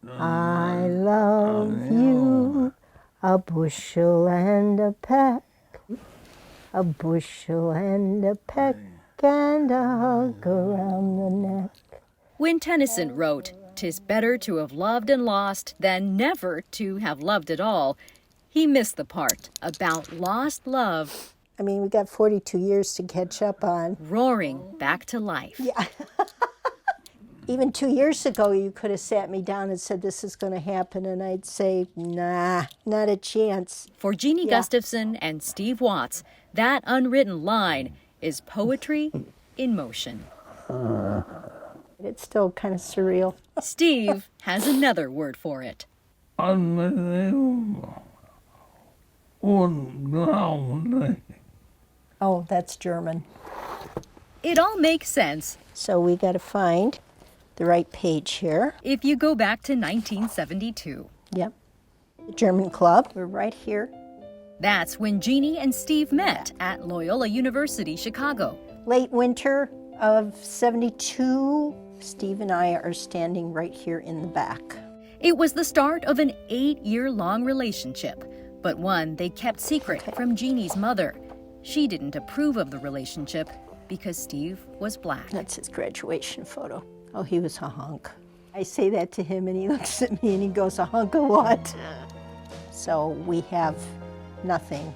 I love you, a bushel and a peck, a bushel and a peck, and a hug around the neck. When Tennyson wrote, "'Tis better to have loved and lost than never to have loved at all," he missed the part about lost love I mean, we got 42 years to catch up on. roaring back to life. Yeah. Even 2 years ago, you could have sat me down and said, this is going to happen, and I'd say, nah, not a chance. For Jeannie Gustafson and Steve Watts, that unwritten line is poetry in motion. It's still kind of surreal. Steve has another word for it. Unbelievable. Unglaublich. Oh, that's German. It all makes sense So we got to find the right page here. if you go back to 1972. Yep. The German club. We're right here. That's when Jeannie and Steve met at Loyola University, Chicago. Late winter of 72, Steve and I are standing right here in the back. It was the start of an 8-year-long relationship, but one they kept secret from Jeannie's mother. She didn't approve of the relationship because Steve was black. That's his graduation photo. Oh, he was a hunk. I say that to him and he looks at me and he goes, a hunk of what? So we have nothing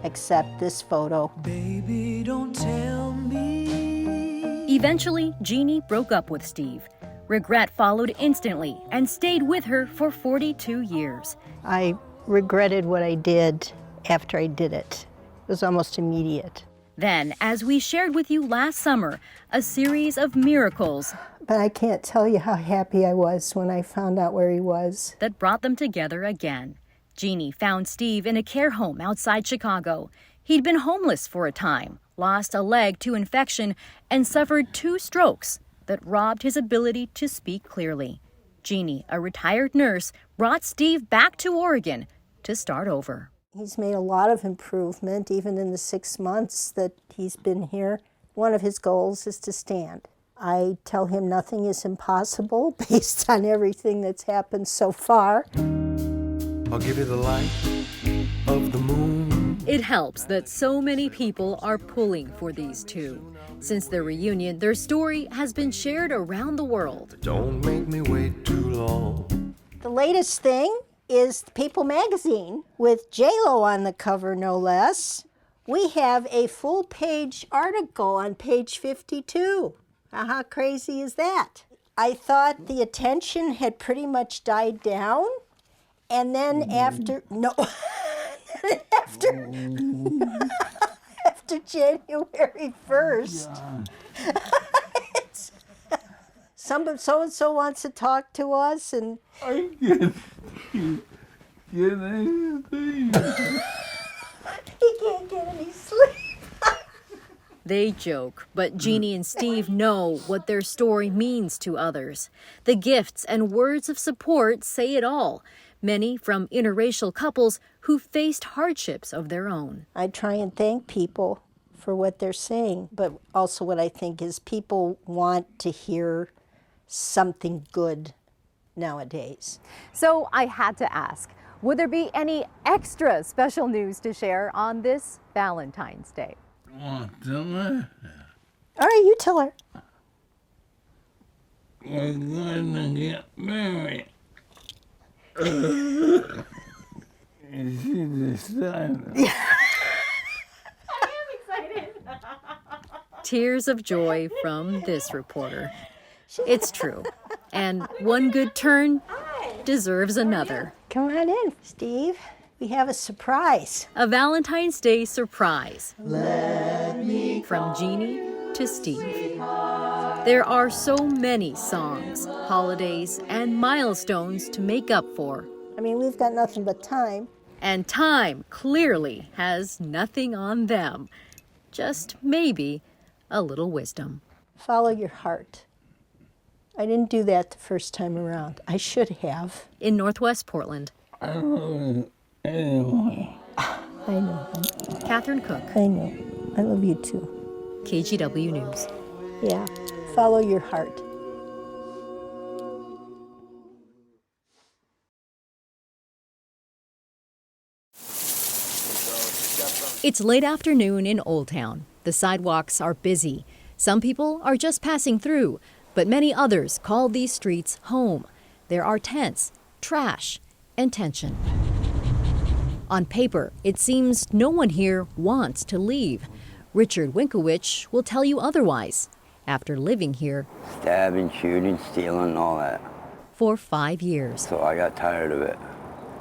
except this photo. Baby, don't tell me. Eventually, Jeannie broke up with Steve. Regret followed instantly and stayed with her for 42 years. I regretted what I did after I did it. It was almost immediate. Then, as we shared with you last summer, a series of miracles But I can't tell you how happy I was when I found out where he was. that brought them together again. Jeannie found Steve in a care home outside Chicago. He'd been homeless for a time, lost a leg to infection, and suffered 2 strokes that robbed his ability to speak clearly. Jeannie, a retired nurse, brought Steve back to Oregon to start over. He's made a lot of improvement, even in the 6 months that he's been here. One of his goals is to stand. I tell him nothing is impossible based on everything that's happened so far. I'll give you the light of the moon. It helps that so many people are pulling for these two. Since their reunion, their story has been shared around the world. Don't make me wait too long. The latest thing is People magazine with J-Lo on the cover, no less. We have a full-page article on page 52. Now, how crazy is that? I thought the attention had pretty much died down, and then after after January 1st, so-and-so wants to talk to us, and I can't get anything. he can't get any sleep. They joke, but Jeannie and Steve know what their story means to others. The gifts and words of support say it all. Many from interracial couples who faced hardships of their own. I try and thank people for what they're saying, but also what I think is people want to hear something good nowadays. So I had to ask, would there be any extra special news to share on this Valentine's Day? Want to live? All right, you tell her. We're going to get married. And she decided. Tears of joy from this reporter. It's true. And one good turn deserves another. Come on in, Steve. We have a surprise. A Valentine's Day surprise. From Jeannie to Steve. There are so many songs, holidays, and milestones to make up for. I mean, we've got nothing but time. And time clearly has nothing on them. Just maybe a little wisdom. Follow your heart. I didn't do that the first time around. I should have. In Northwest Portland, I love you anyway. I know. Katherine Cook, I know. I love you too. KGW News. Yeah. Follow your heart. It's late afternoon in Old Town. The sidewalks are busy. Some people are just passing through, but many others call these streets home. There are tents, trash, and tension. On paper, it seems no one here wants to leave. Richard Winkowicz will tell you otherwise after living here Stabbing, shooting, stealing, all that. for 5 years. So I got tired of it,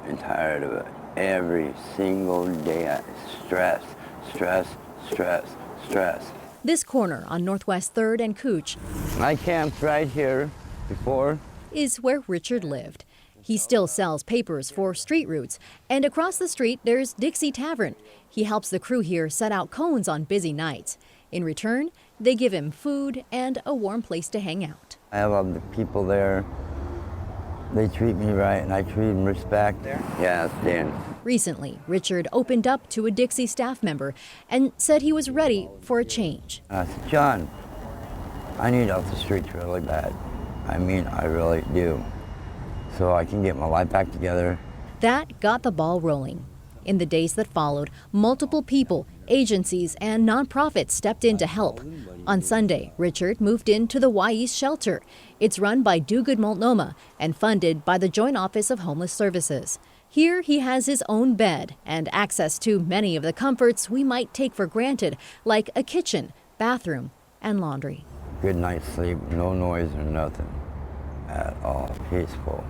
and tired of it. Every single day, stress, stress, stress, stress. This corner on Northwest 3rd and Cooch I camped right here before. is where Richard lived. He still sells papers for street routes, and across the street there's Dixie Tavern. He helps the crew here set out cones on busy nights. In return, they give him food and a warm place to hang out. I love the people there. They treat me right, and I treat them respect. Yeah, it's Dan. Recently, Richard opened up to a Dixie staff member and said he was ready for a change. I said, John, I need off the streets really bad. I mean, I really do. So I can get my life back together. That got the ball rolling. In the days that followed, multiple people, agencies, and nonprofits stepped in to help. On Sunday, Richard moved into the Y-East shelter. It's run by Do Good Multnomah and funded by the Joint Office of Homeless Services. Here he has his own bed and access to many of the comforts we might take for granted, like a kitchen, bathroom, and laundry. Good night's sleep, no noise or nothing at all, peaceful.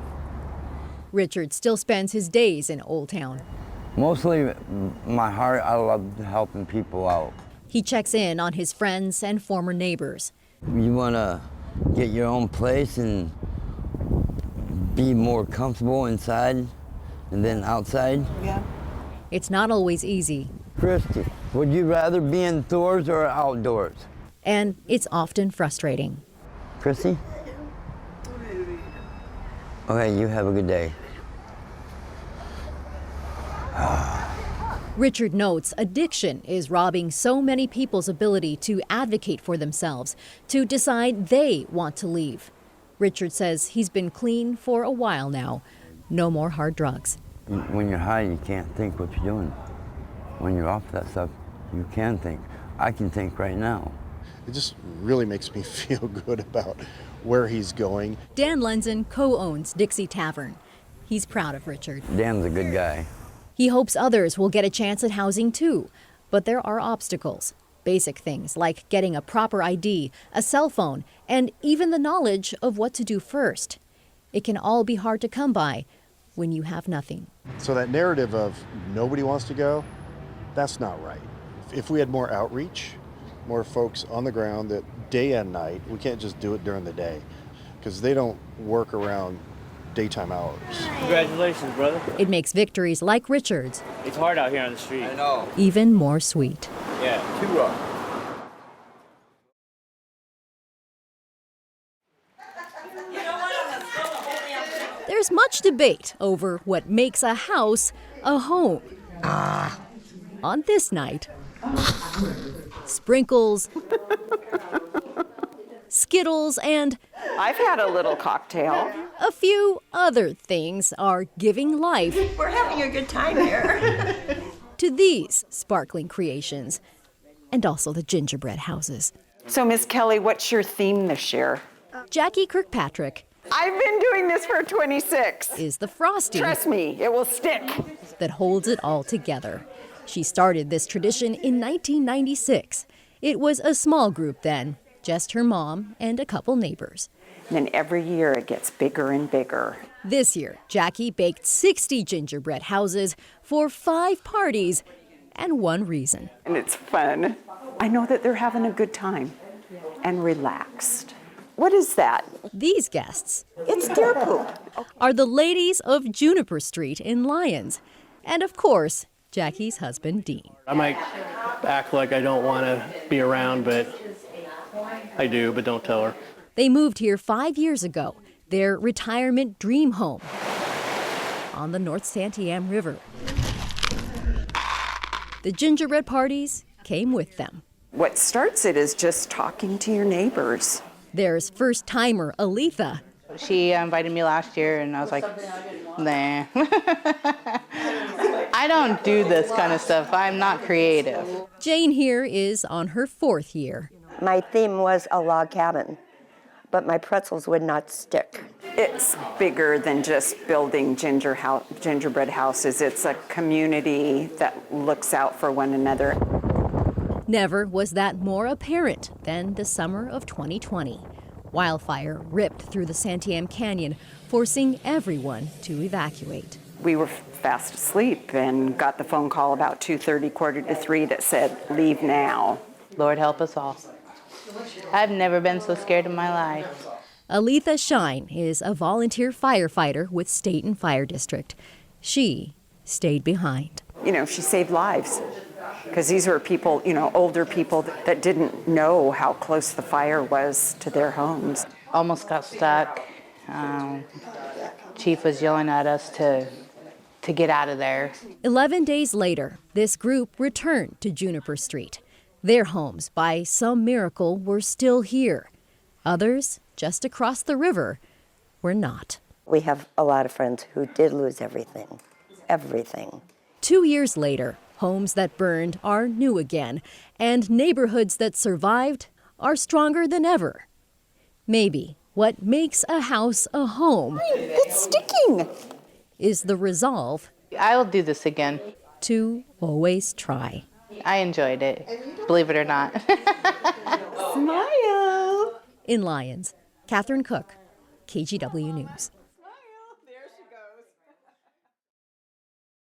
Richard still spends his days in Old Town. Mostly my heart, I love helping people out. He checks in on his friends and former neighbors. You want to get your own place and be more comfortable inside and then outside? Yeah. It's not always easy, Christy, would you rather be indoors or outdoors? and it's often frustrating. Christy? Okay, you have a good day. Richard notes addiction is robbing so many people's ability to advocate for themselves, to decide they want to leave. Richard says he's been clean for a while now. No more hard drugs. When you're high, you can't think what you're doing. When you're off that stuff, you can think. I can think right now. It just really makes me feel good about where he's going. Dan Lenzen co-owns Dixie Tavern. He's proud of Richard. Dan's a good guy. He hopes others will get a chance at housing too, but there are obstacles. Basic things like getting a proper ID, a cell phone, and even the knowledge of what to do first. It can all be hard to come by when you have nothing. So that narrative of nobody wants to go, that's not right. If we had more outreach, more folks on the ground that day and night, we can't just do it during the day because they don't work around daytime hours. Congratulations, brother. It makes victories like Richard's It's hard out here on the street. I know. even more sweet. Yeah. Too rough. There's much debate over what makes a house a home. On this night, sprinkles, Skittles, and I've had a little cocktail. a few other things are giving life We're having a good time here. to these sparkling creations, and also the gingerbread houses. So, Miss Kelly, what's your theme this year? Jackie Kirkpatrick I've been doing this for 26. is the frosty Trust me, it will stick. that holds it all together. She started this tradition in 1996. It was a small group then, just her mom and a couple neighbors. And then every year it gets bigger and bigger. This year, Jackie baked 60 gingerbread houses for 5 parties and one reason. And it's fun. I know that they're having a good time and relaxed. What is that? These guests It's deer poop. are the ladies of Juniper Street in Lyons. And of course, Jackie's husband, Dean. I might act like I don't want to be around, but I do, but don't tell her. They moved here 5 years ago, their retirement dream home on the North Santiam River. The gingerbread parties came with them. What starts it is just talking to your neighbors. There's first-timer Aletha. She invited me last year, and I was like, nah. I don't do this kind of stuff. I'm not creative. Jane here is on her 4th year. My theme was a log cabin, but my pretzels would not stick. It's bigger than just building gingerbread houses. It's a community that looks out for one another. Never was that more apparent than the summer of 2020. Wildfire ripped through the Santiam Canyon, forcing everyone to evacuate. We were fast asleep and got the phone call about 2:30, 2:45 that said, leave now. Lord help us all. I've never been so scared in my life. Aletha Shine is a volunteer firefighter with State and Fire District. She stayed behind. You know, she saved lives because these were people, older people that didn't know how close the fire was to their homes. Almost got stuck. Chief was yelling at us to get out of there. 11 days later, this group returned to Juniper Street. Their homes, by some miracle, were still here. Others, just across the river, were not. We have a lot of friends who did lose everything. Everything. 2 years later, homes that burned are new again, and neighborhoods that survived are stronger than ever. Maybe what makes a house a home It's sticking. is the resolve I'll do this again. to always try. I enjoyed it, believe it or not. Smile. In Lyons, Katherine Cook, KGW News.